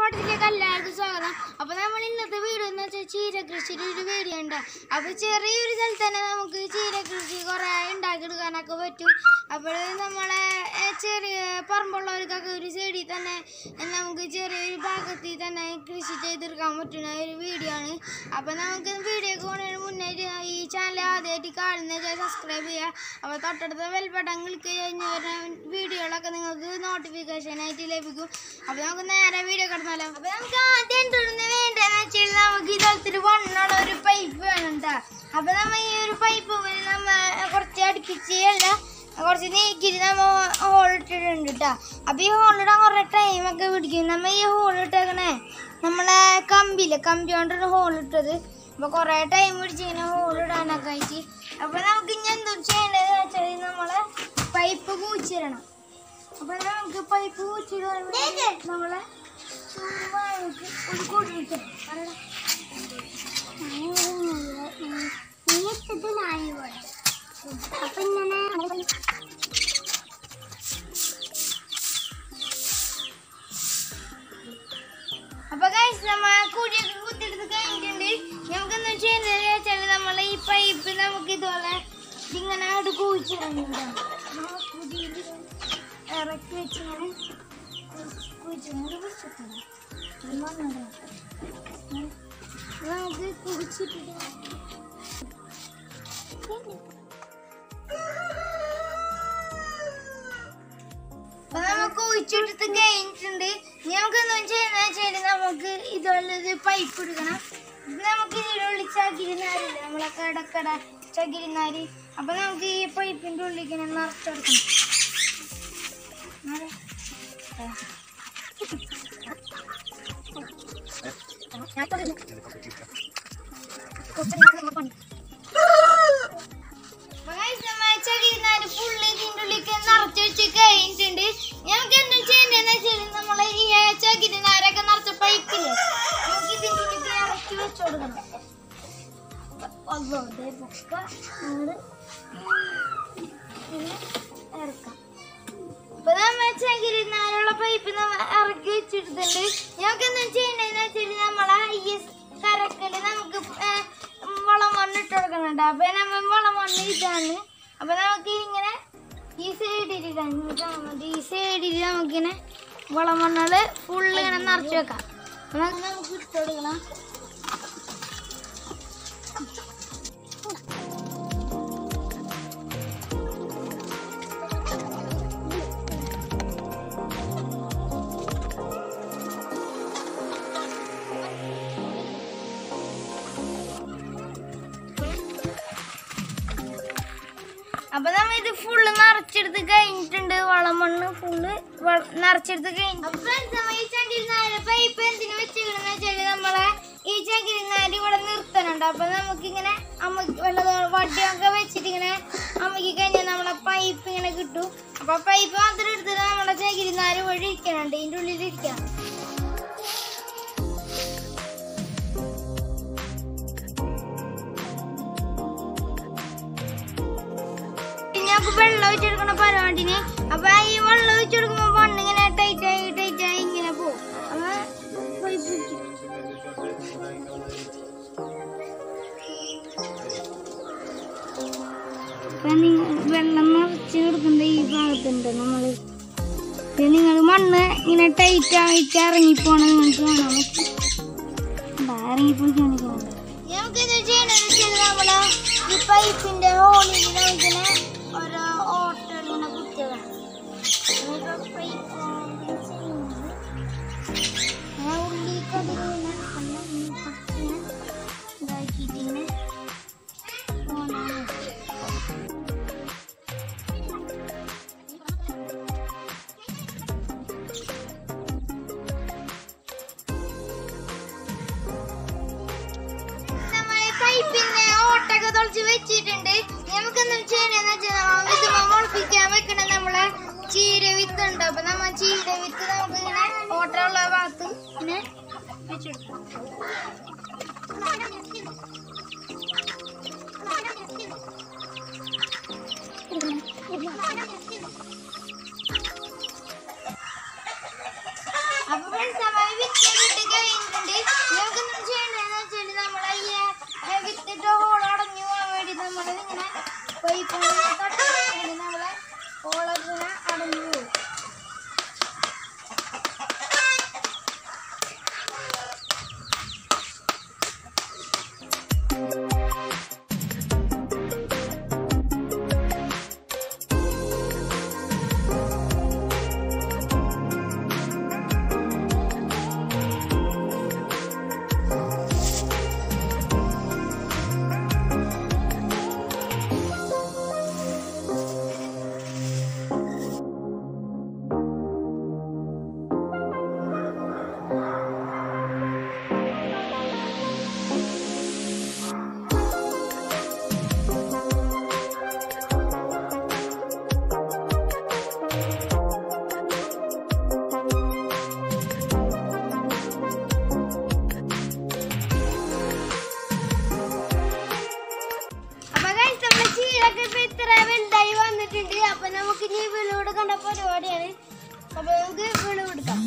പാട്ടത്തിലേക്ക് എല്ലാവർക്കും സ്വാഗതം. അപ്പോൾ നമ്മൾ ഇന്നത്തെ വീഡിയോ എന്ന് വെച്ചാൽ ചീര കൃഷിയുടെ ഒരു വീഡിയോ ഉണ്ട്. അപ്പോൾ ചെറിയൊരു സ്ഥലത്ത് തന്നെ നമുക്ക് ചീര കൃഷി കുറേ ഉണ്ടാക്കിയെടുക്കാനൊക്കെ പറ്റും. അപ്പോൾ നമ്മളെ ചെറിയ പറമ്പുള്ളവർക്കൊക്കെ ഒരു സൈഡിൽ തന്നെ നമുക്ക് ചെറിയൊരു ഭാഗത്തിൽ തന്നെ കൃഷി ചെയ്തെടുക്കാൻ പറ്റുന്ന ഒരു വീഡിയോ ആണ്. അപ്പോൾ നമുക്ക് വീഡിയോ പോകുന്നതിന് മുന്നേ ഈ ചാനൽ ആദ്യമായിട്ട് കാണുന്നത് സബ്സ്ക്രൈബ് ചെയ്യുക. അപ്പോൾ തൊട്ടടുത്ത ബെൽ ബട്ടൺ ക്ലിക്ക് കഴിഞ്ഞ വീഡിയോകളൊക്കെ നിങ്ങൾക്ക് നോട്ടിഫിക്കേഷനായിട്ട് ലഭിക്കും. അപ്പോൾ നമുക്ക് നേരെ വീഡിയോ കിടന്നാലോ. അപ്പോൾ നമുക്ക് ആദ്യം തുടർന്ന് വേണ്ടതെന്ന് വെച്ചാൽ നമുക്ക് ഇതുപോലത്തെ വണ്ണുള്ള ഒരു പൈപ്പ് വേണം കേട്ടോ. അപ്പോൾ നമ്മൾ ഈ ഒരു പൈപ്പ് നമ്മൾ കുറച്ച് അടുപ്പിച്ച് അല്ല കുറച്ച് നീക്കിയിട്ട് നമ്മൾ ഹോളിട്ടിട്ടുണ്ട് കേട്ടോ. അപ്പോൾ ഈ ഹോളിടാൻ കുറേ ടൈമൊക്കെ പിടിക്കും. നമ്മൾ ഈ ഹോളിട്ടേക്കണേ നമ്മളെ കമ്പി കൊണ്ടൊരു ഹോളിട്ടത്. അപ്പോൾ കുറേ ടൈം പിടിച്ച് ഇങ്ങനെ ഹോളിടാനൊക്കെ ആയിട്ട്. അപ്പോൾ നമുക്ക് ഇനി എന്തോ ചെയ്യേണ്ടതെന്ന് വെച്ചാൽ നമ്മൾ പൈപ്പ് കൂച്ചിടണം. അപ്പോൾ നമുക്ക് പൈപ്പ് കൂച്ചിടാൻ നമ്മളെ ഒരു കൂട്ടിട്ട് അപ്പം ഇങ്ങനെ അപ്പോൾ ഗൈസ് നമ്മൾ കൂടിയൊക്കെ കുത്തിയെടുത്ത് കഴിഞ്ഞിട്ടുണ്ട്. നമുക്കെന്താ ചെയ്യുന്നത് വെച്ചാൽ നമ്മൾ ഈ പൈപ്പ് നമുക്ക് ഇതുപോലെ ഇങ്ങനെ അവിടെ കുഴിച്ചിടുന്നുണ്ട്. ഇറക്കി വെച്ചിങ്ങനെ കുഴിച്ചിട്ടുണ്ട് നമുക്ക് കുഴിച്ചിട്ടിട്ട് അപ്പൊ നമുക്ക് കുഴിച്ചിട്ട് കഴിഞ്ഞിട്ടുണ്ട്. നമുക്ക് എന്താ ചെയ്യുന്ന വെച്ചാൽ നമുക്ക് ഇതുള്ളൊരു പൈപ്പ് എടുക്കണം. ഇത് നമുക്ക് ഇതിനുള്ളിൽ ചകിരിനാരില്ല നമ്മളെ കടക്കട ചകിരിനാരി. അപ്പൊ നമുക്ക് ഈ പൈപ്പിന്റെ ഉള്ളിൽ ഇങ്ങനെ നിറച്ചെടുക്കണം. ചകിരിനാര് ഫുള്ള് ഇതിൻ്റെ ഉള്ളിലേക്ക് നിറച്ച് വെച്ച് കഴിഞ്ഞിട്ടുണ്ട്. ഞങ്ങൾക്ക് എന്താ ചെയ്യേണ്ടതെന്ന് വെച്ചാൽ നമ്മളെ ഈ ചകിരിനാരൊക്കെ നിറച്ച പൈപ്പില് നമുക്ക് ഇതിൻ്റെ ഉള്ളിലേക്ക് ഇറക്കി വെച്ചു കൊടുക്കണം. ഇറക്കാം. അപ്പൊ നമ്മൾ ചകിരിനാരുള്ള പൈപ്പ് നമ്മൾ ഇറക്കി വെച്ചിട്ടുണ്ട്. ഞങ്ങൾക്ക് എന്താ ചെയ്യേണ്ടതെന്ന് വെച്ചാൽ നമ്മളെ ഈ കരക്കല് നമുക്ക് വളം മണ്ണിട്ട് കൊടുക്കുന്നുണ്ട്. അപ്പൊ നമ്മൾ വളം മണ്ണ് ഇതാണ്. അപ്പൊ നമുക്ക് ഇങ്ങനെ ഈ സൈഡിൽ ഈ സൈഡിൽ നമുക്കിങ്ങനെ വളം മണ്ണുകള് ഫുള്ള് ഇങ്ങനെ നിറച്ച് വെക്കാം. നമുക്ക് ഇട്ട് കൊടുക്കണം. അപ്പൊ നമ്മ ഇത് ഫുള്ള് നിറച്ചെടുത്ത് കഴിഞ്ഞിട്ടുണ്ട്. വളം മണ്ണ് ഫുള്ള് നിറച്ചെടുത്ത് കഴിഞ്ഞു. ഈ ചകിരിനാര് പൈപ്പ് എന്തിനു വെച്ചിരിക്കണെന്ന് വെച്ചാൽ നമ്മളെ ഈ ചകിരിനാര് ഇവിടെ നിർത്തണുണ്ട്. അപ്പൊ നമുക്കിങ്ങനെ വടിയൊക്കെ വെച്ചിട്ട് ഇങ്ങനെ അമ്മക്ക് കഴിഞ്ഞാൽ നമ്മളെ പൈപ്പ് ഇങ്ങനെ കിട്ടും. അപ്പൊ പൈപ്പ് മാത്രം എടുത്തിട്ട് നമ്മളെ ചകിരിനാര് വഴി ഇരിക്കണുണ്ട്. ഇതിൻ്റെ ഉള്ളിൽ ഇരിക്കണം. വെള്ളം ഒഴിച്ചെടുക്കണ പരിപാടിന്. അപ്പൊ ഈ വെള്ളം ഒഴിച്ചെടുക്കുമ്പോ മണ്ണിങ്ങനെ ടൈറ്റായി ഇങ്ങനെ പോകും. വെള്ളം നിറച്ച് കൊടുക്കുന്ന ഈ ഭാഗത്തുണ്ട് നമ്മള്. നിങ്ങൾ മണ്ണ് ഇങ്ങനെ ടൈറ്റായിട്ട് ഇറങ്ങിപ്പോണ നിങ്ങൾക്ക് കാണാൻ പറ്റും. ഇറങ്ങിപ്പോയിക്കാണ് നമുക്കിത് ചെയ്യണമെന്ന് വെച്ചാൽ നമ്മള് ഈ പൈപ്പിന്റെ ഹോളിൽ നമുക്കിങ്ങനെ ഓരോ ഓട്ടലിങ്ങനെ കുത്തിയതാണ്. ഉള്ളിക്കതിങ്ങനെ ഇതാക്കിയിട്ടിങ്ങനെ പൈപ്പിന്റെ ഓട്ടൊക്കെ തുളച്ച് വെച്ചിട്ടുണ്ട്. നമുക്കെന്താ ചെയ്യണമെന്ന് വെച്ചാൽ ഇത് മുളപ്പിക്കാൻ വെക്കണ നമ്മളെ ചീര വിത്ത് ഉണ്ട്. അപ്പൊ നമ്മ ചീര വിത്ത് നമുക്ക് ഇങ്ങനെ ഓട്ടമുള്ള ഭാഗത്ത് ഇങ്ങനെ വെച്ചെടുക്കാം. അപ്പൊ guys, നമ്മുടെ ചീരൊക്കെ ഇപ്പൊ ഇത്ര വലുതായി വന്നിട്ടുണ്ട്. അപ്പൊ നമുക്ക് ഇനി വിളവെടുക്കേണ്ട പരിപാടിയാണ്. അപ്പൊ നമുക്ക് വിളവെടുക്കാം.